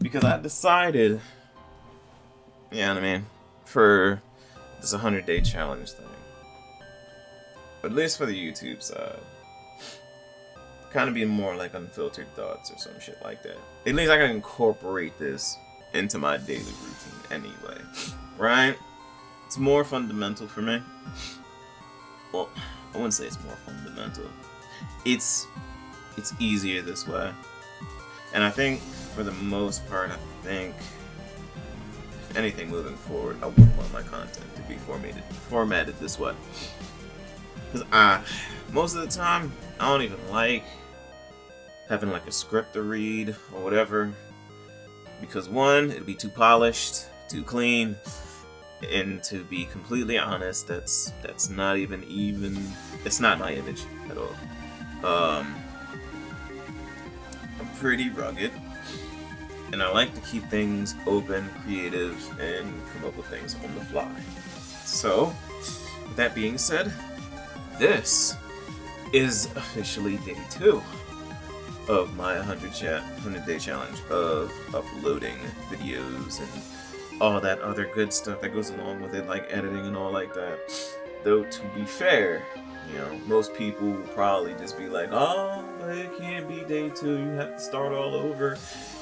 because I decided, yeah, I mean, for this 100-day challenge thing, but at least for the YouTube side, kind of be more like unfiltered thoughts or some shit like that. At least I can incorporate this into my daily routine anyway, right? It's more fundamental for me. Well, I wouldn't say it's more fundamental. It's easier this way. And I think for the most part, I think if anything moving forward, I wouldn't want my content to be formatted this way. Because most of the time, I don't even like having like a script to read or whatever. Because one, it'd be too polished, too clean, and to be completely honest, that's not even it's not my image at all. I'm pretty rugged, and I like to keep things open, creative, and come up with things on the fly. So, with that being said, this is officially day 2 of my 100-day challenge of uploading videos and all that other good stuff that goes along with it, like editing and all like that. Though, to be fair, most people will probably just be like, oh, but it can't be day 2, you have to start all over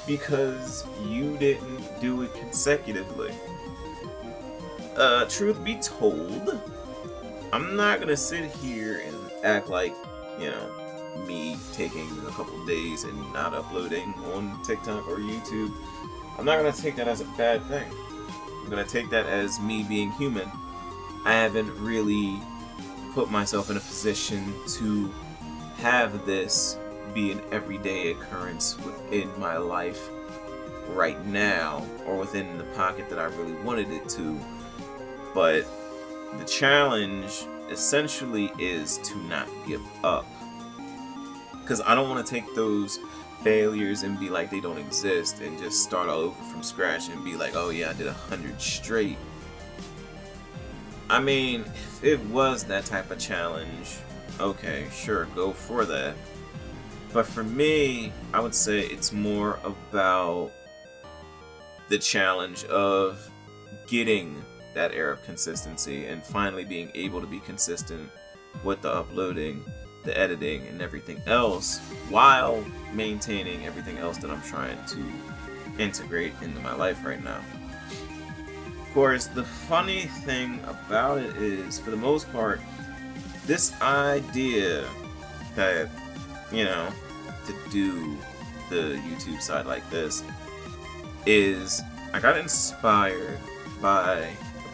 because you didn't do it consecutively. Truth be told, I'm not gonna sit here and act like, me taking a couple days and not uploading on TikTok or YouTube. I'm not gonna take that as a bad thing. I'm gonna take that as me being human. I haven't really put myself in a position to have this be an everyday occurrence within my life right now, or within the pocket that I really wanted it to. But the challenge essentially is to not give up. Because I don't want to take those failures and be like they don't exist and just start all over from scratch and be like, oh yeah, I did 100 straight. I mean, if it was that type of challenge, okay, sure, go for that. But for me, I would say it's more about the challenge of getting that air of consistency and finally being able to be consistent with the uploading, the editing, and everything else, while maintaining everything else that I'm trying to integrate into my life right now. Of course, the funny thing about it is, for the most part, this idea that, to do the YouTube side like this is, I got inspired by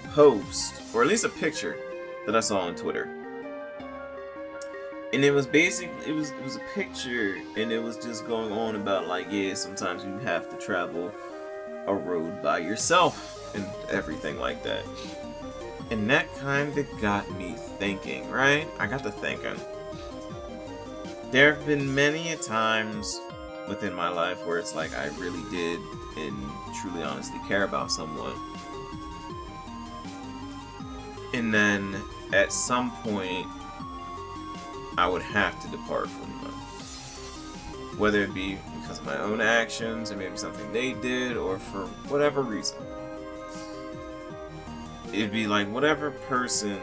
a post, or at least a picture, that I saw on Twitter. And it was basically, it was a picture, and it was just going on about like, yeah, sometimes you have to travel a road by yourself and everything like that. And that kind of got me thinking, right? I got to thinking. There have been many times within my life where it's like I really did and truly honestly care about someone. And then at some point, I would have to depart from them. Whether it be because of my own actions, or maybe something they did, or for whatever reason. It'd be like whatever person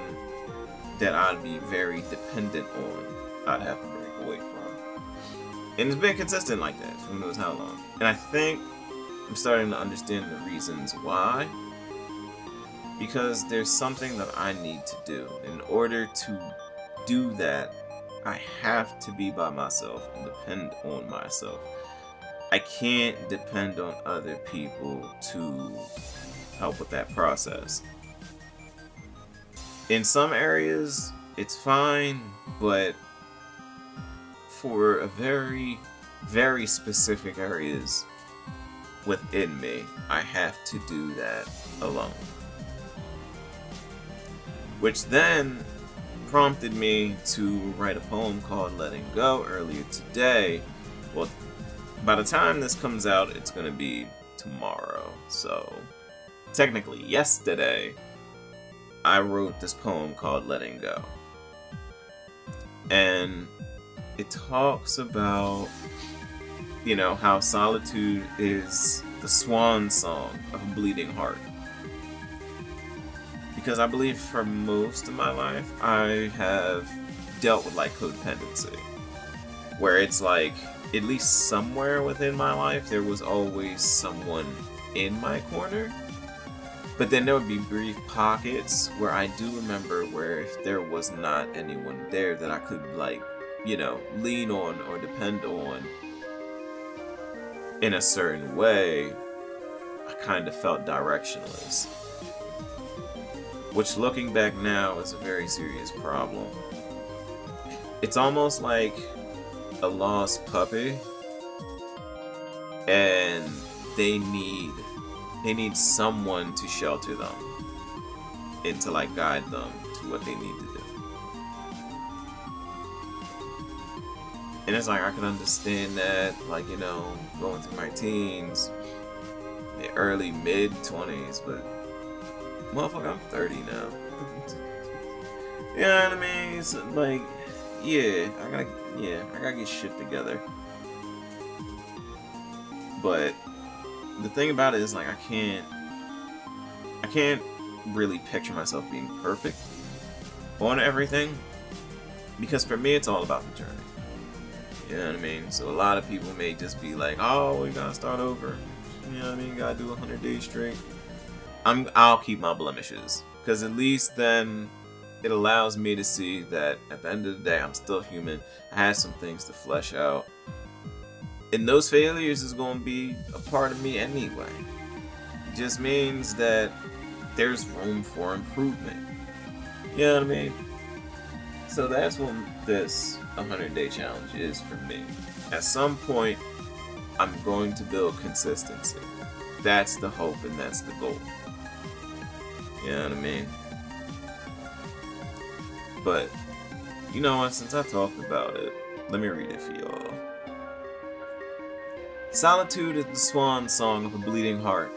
that I'd be very dependent on, I'd have to break away from. And it's been consistent like that for who knows how long. And I think I'm starting to understand the reasons why. Because there's something that I need to do. In order to do that, I have to be by myself and depend on myself. I can't depend on other people to help with that process. In some areas, it's fine, but for a very, very specific areas within me, I have to do that alone. Which then prompted me to write a poem called Letting Go earlier today. Well, by the time this comes out, it's going to be tomorrow. So, technically yesterday, I wrote this poem called Letting Go. And it talks about, how solitude is the swan song of a bleeding heart. Because I believe for most of my life, I have dealt with like codependency. Where it's like, at least somewhere within my life, there was always someone in my corner. But then there would be brief pockets where I do remember where if there was not anyone there that I could like, lean on or depend on in a certain way, I kind of felt directionless. Which looking back now is a very serious problem. It's almost like a lost puppy and they need someone to shelter them and to like guide them to what they need to do. And it's like I can understand that, like, going through my teens, the early mid 20s, but motherfucker, I'm 30 now. You know what I mean? It's like, I gotta get shit together. But the thing about it is like I can't really picture myself being perfect on everything, because for me it's all about the journey. You know what I mean? So a lot of people may just be like, oh, we gotta start over. You know what I mean? You gotta do 100 days straight. I'll keep my blemishes, because at least then it allows me to see that at the end of the day I'm still human. I have some things to flesh out. And those failures is going to be a part of me anyway. It just means that there's room for improvement. You know what I mean? So that's what this 100-day challenge is for me. At some point, I'm going to build consistency. That's the hope and that's the goal. You know what I mean? But, you know what? Since I talked about it, let me read it for y'all. Solitude is the swan song of a bleeding heart.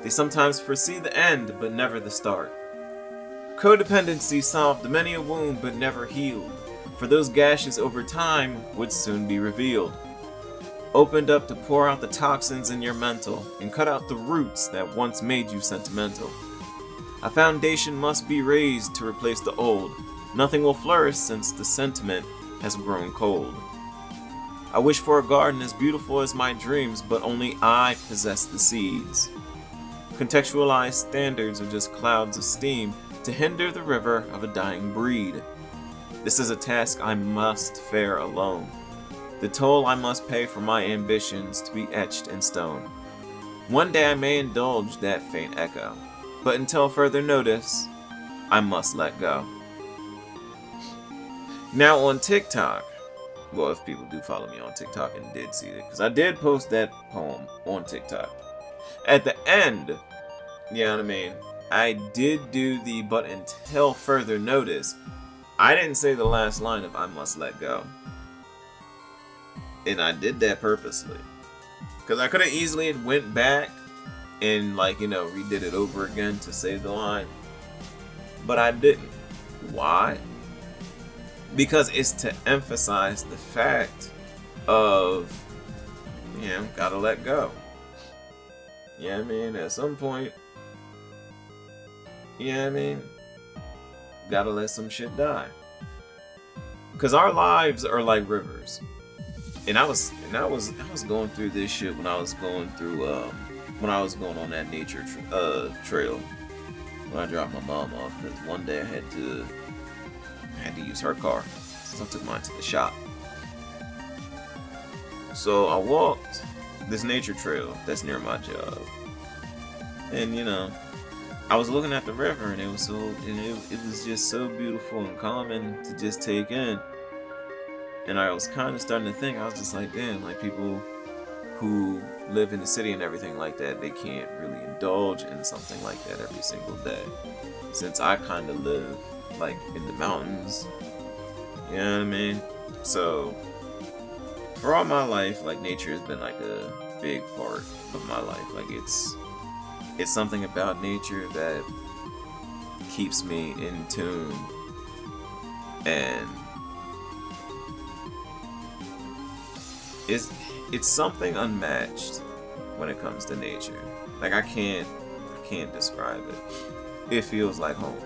They sometimes foresee the end, but never the start. Codependency solved many a wound, but never healed, for those gashes over time would soon be revealed. Opened up to pour out the toxins in your mental, and cut out the roots that once made you sentimental. A foundation must be raised to replace the old. Nothing will flourish since the sentiment has grown cold. I wish for a garden as beautiful as my dreams, but only I possess the seeds. Contextualized standards are just clouds of steam to hinder the river of a dying breed. This is a task I must fare alone. The toll I must pay for my ambitions to be etched in stone. One day I may indulge that faint echo, but until further notice, I must let go. Now on TikTok, well, if people do follow me on TikTok and did see it, because I did post that poem on TikTok. At the end, you know what I mean, I did do the but until further notice. I didn't say the last line of I must let go. And I did that purposely. Because I could have easily went back and redid it over again to say the line. But I didn't. Why? Because it's to emphasize the fact of, gotta let go. Yeah, I mean, at some point, gotta let some shit die. Because our lives are like rivers. And I was going through this shit when I was going on that nature trail when I dropped my mom off, because one day I had to use her car since I took mine to the shop. So I walked this nature trail that's near my job, and I was looking at the river, and it was just so beautiful and calming to just take in. And I was kind of starting to think, I was just like, damn, like people who live in the city and everything like that, they can't really indulge in something like that every single day. Since I kind of live like in the mountains, you know what I mean? So for all my life, like nature has been like a big part of my life. Like it's something about nature that keeps me in tune, and it's something unmatched when it comes to nature. Like I can't describe it. It feels like home.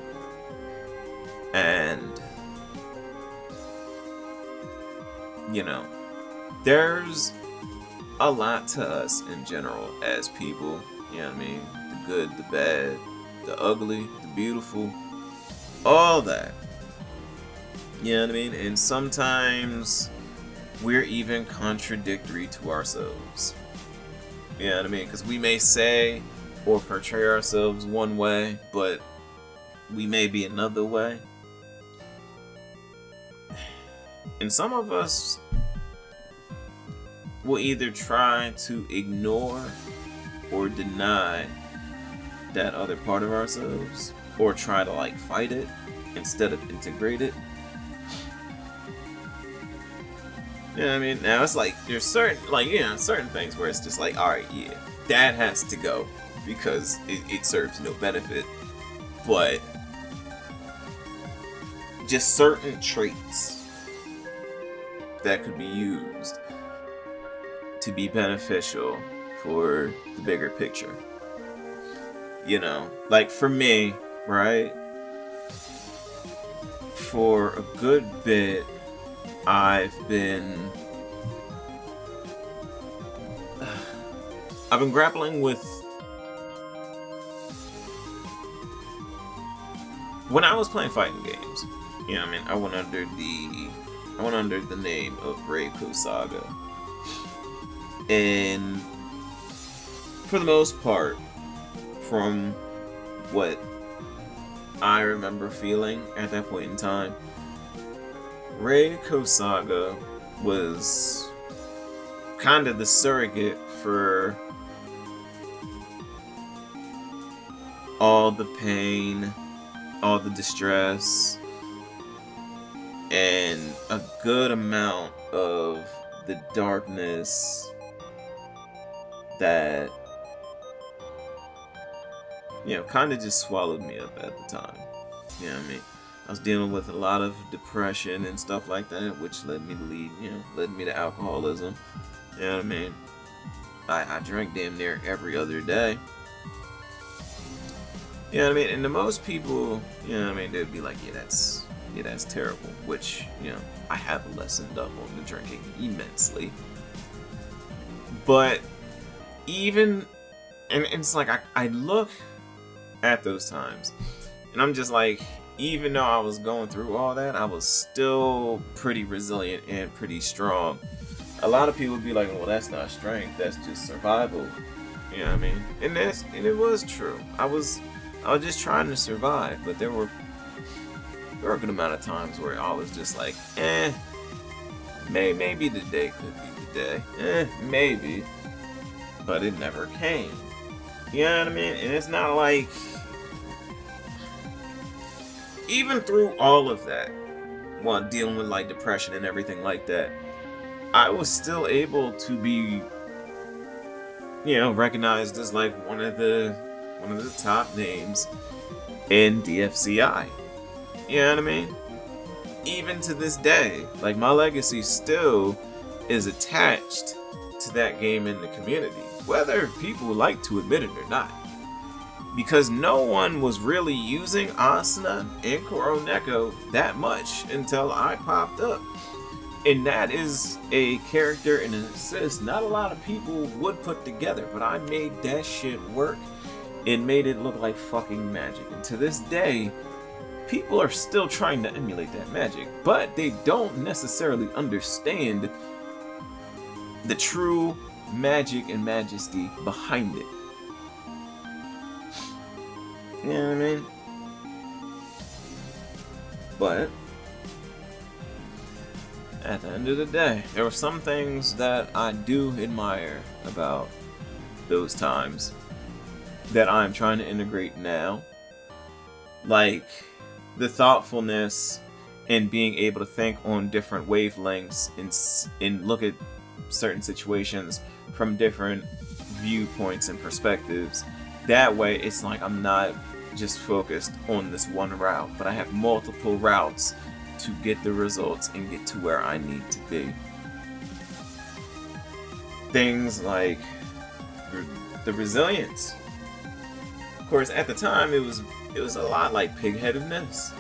And you know, there's a lot to us in general as people, you know what I mean? The good, the bad, the ugly, the beautiful, all that. You know what I mean? And sometimes we're even contradictory to ourselves. You know what I mean? Because we may say or portray ourselves one way, but we may be another way. And some of us will either try to ignore or deny that other part of ourselves, or try to like fight it instead of integrate it. You know what I mean? Now it's like there's certain things where it's just like, alright, yeah, that has to go because it serves no benefit. But just certain traits that could be used to be beneficial for the bigger picture. You know, like for me, right? For a good bit, I've been grappling with, when I was playing fighting games, you know what I mean, I went under the name of Reiko Saga. And for the most part, from what I remember feeling at that point in time, Reiko Saga was kind of the surrogate for all the pain, all the distress, and a good amount of the darkness that, you know, kind of just swallowed me up at the time. You know what I mean? I was dealing with a lot of depression and stuff like that, which led me to alcoholism. You know what I mean? I drank damn near every other day. You know what I mean? And to most people, you know what I mean, they'd be like, yeah, that's terrible. Which, you know, I have lessened up on the drinking immensely. But even, and it's like, I look at those times, and I'm just like, even though I was going through all that, I was still pretty resilient and pretty strong. A lot of people would be like, well, that's not strength, that's just survival. You know what I mean? And it was true. I was just trying to survive, but there were a good amount of times where I was just like, maybe today could be the day. Maybe. But it never came. You know what I mean? And it's not like, even through all of that, while dealing with like depression and everything like that, I was still able to be, you know, recognized as like one of the top names in DFCI. You know what I mean? Even to this day, like my legacy still is attached to that game in the community, whether people like to admit it or not. Because no one was really using Asuna and Kuroneko that much until I popped up. And that is a character and an assist not a lot of people would put together, but I made that shit work and made it look like fucking magic. And to this day, people are still trying to emulate that magic, but they don't necessarily understand the true magic and majesty behind it. You know what I mean? But at the end of the day, there were some things that I do admire about those times that I'm trying to integrate now. Like the thoughtfulness and being able to think on different wavelengths and look at certain situations from different viewpoints and perspectives. That way, it's like I'm not just focused on this one route, but I have multiple routes to get the results and get to where I need to be. Things like the resilience. Of course, at the time, it was a lot like pigheadedness,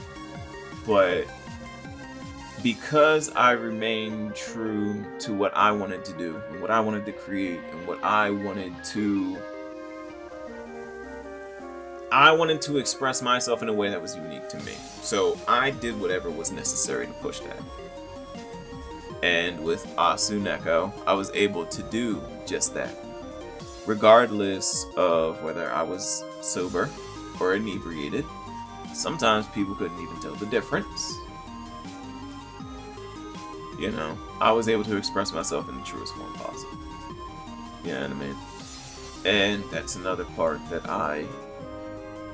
but because I remained true to what I wanted to do, and what I wanted to create, and what I wanted to express myself in a way that was unique to me. So I did whatever was necessary to push that. And with Asu Neko, I was able to do just that, regardless of whether I was sober or inebriated. Sometimes people couldn't even tell the difference. You know, I was able to express myself in the truest form possible. You know what I mean? And that's another part that I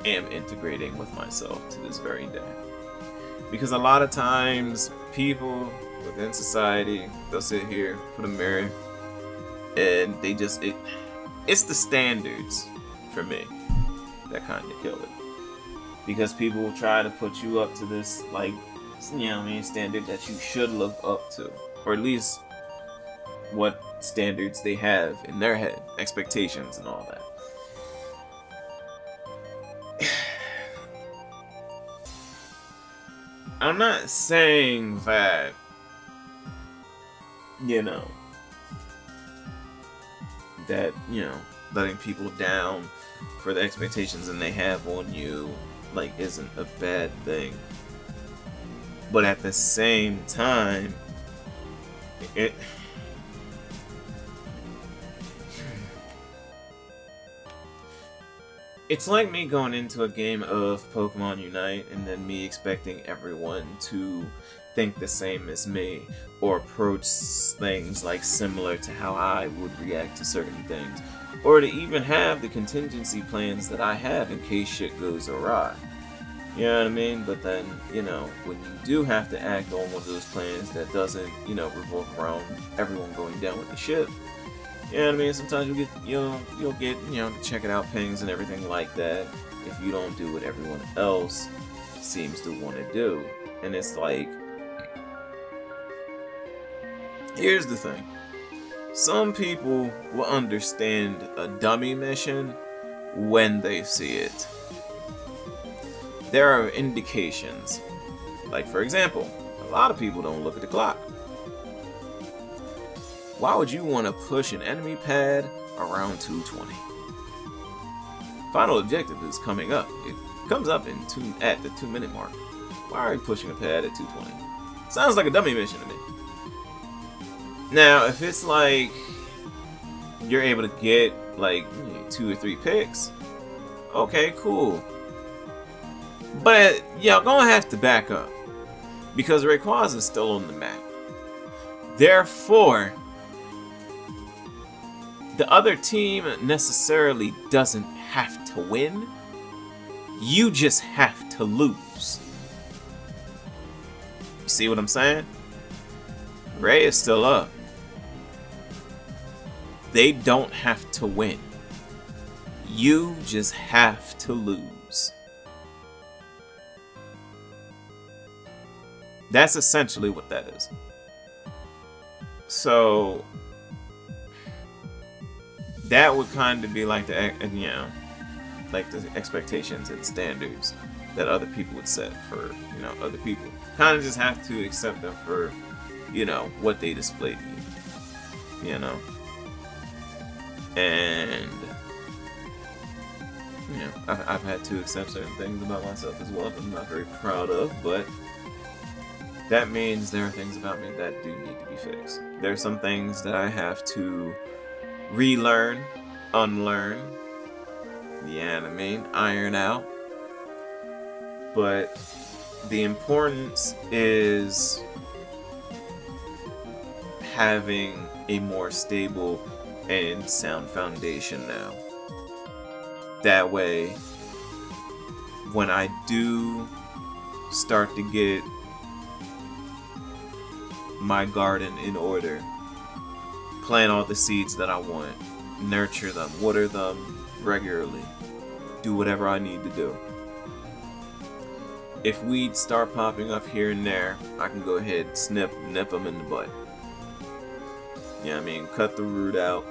am integrating with myself to this very day. Because a lot of times, people within society, they'll sit here, put a mirror, and they just, it's the standards, for me, that kind of kill it. Because people will try to put you up to this, like, you know what I mean, standard that you should live up to. Or at least what standards they have in their head, expectations and all that. I'm not saying that, letting people down for the expectations that they have on you, like, isn't a bad thing. But at the same time, it's like me going into a game of Pokemon Unite and then me expecting everyone to think the same as me or approach things like similar to how I would react to certain things, or to even have the contingency plans that I have in case shit goes awry. You know what I mean? But then, when you do have to act on one of those plans that doesn't, revolve around everyone going down with the ship, you know what I mean? Sometimes you'll get the check it out pings and everything like that if you don't do what everyone else seems to want to do. And it's like, here's the thing. Some people will understand a dummy mission when they see it. There are indications. Like, for example, a lot of people don't look at the clock. Why would you want to push an enemy pad around 220? Final objective is coming up. It comes up at the 2-minute mark. Why are you pushing a pad at 220? Sounds like a dummy mission to me. Now, if it's like you're able to get like 2 or 3 picks, okay, cool. But y'all gonna have to back up because Rayquaza is still on the map. Therefore, the other team necessarily doesn't have to win. You just have to lose. You see what I'm saying? Ray is still up. They don't have to win. You just have to lose. That's essentially what that is. So that would kind of be like the expectations and standards that other people would set for other people. Kind of just have to accept them for what they display to you. And I've had to accept certain things about myself as well that I'm not very proud of, but that means there are things about me that do need to be fixed. There are some things that I have to relearn, unlearn, iron out. But the importance is having a more stable and sound foundation now. That way, when I do start to get my garden in order, plant all the seeds that I want, nurture them, water them regularly, do whatever I need to do. If weeds start popping up here and there, I can go ahead, nip them in the butt. Cut the root out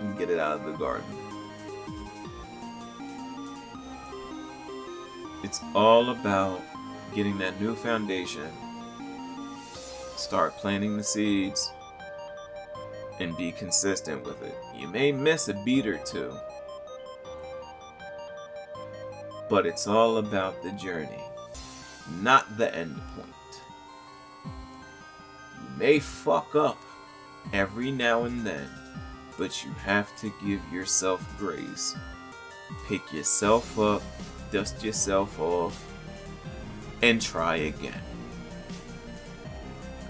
and get it out of the garden. It's all about getting that new foundation, start planting the seeds, and be consistent with it. You may miss a beat or two, but it's all about the journey, not the end point. You may fuck up every now and then, but you have to give yourself grace. Pick yourself up, dust yourself off, and try again.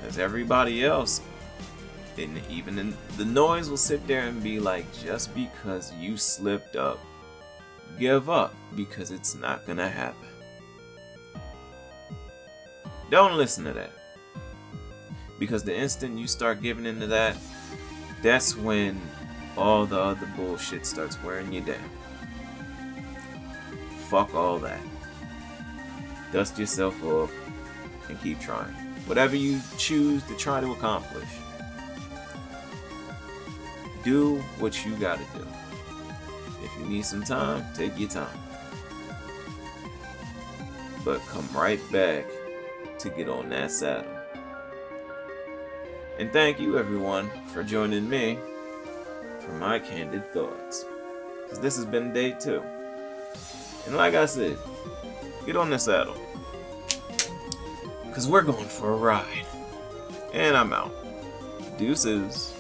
Because everybody else, and even in the noise, will sit there and be like, just because you slipped up, give up, because it's not gonna happen. Don't listen to that. Because the instant you start giving into that, that's when all the other bullshit starts wearing you down. Fuck all that. Dust yourself off and keep trying. Whatever you choose to try to accomplish, do what you gotta do. If you need some time, take your time. But come right back to get on that saddle. And thank you everyone for joining me for my candid thoughts. Because this has been day 2. And like I said, get on the saddle. Because we're going for a ride. And I'm out. Deuces.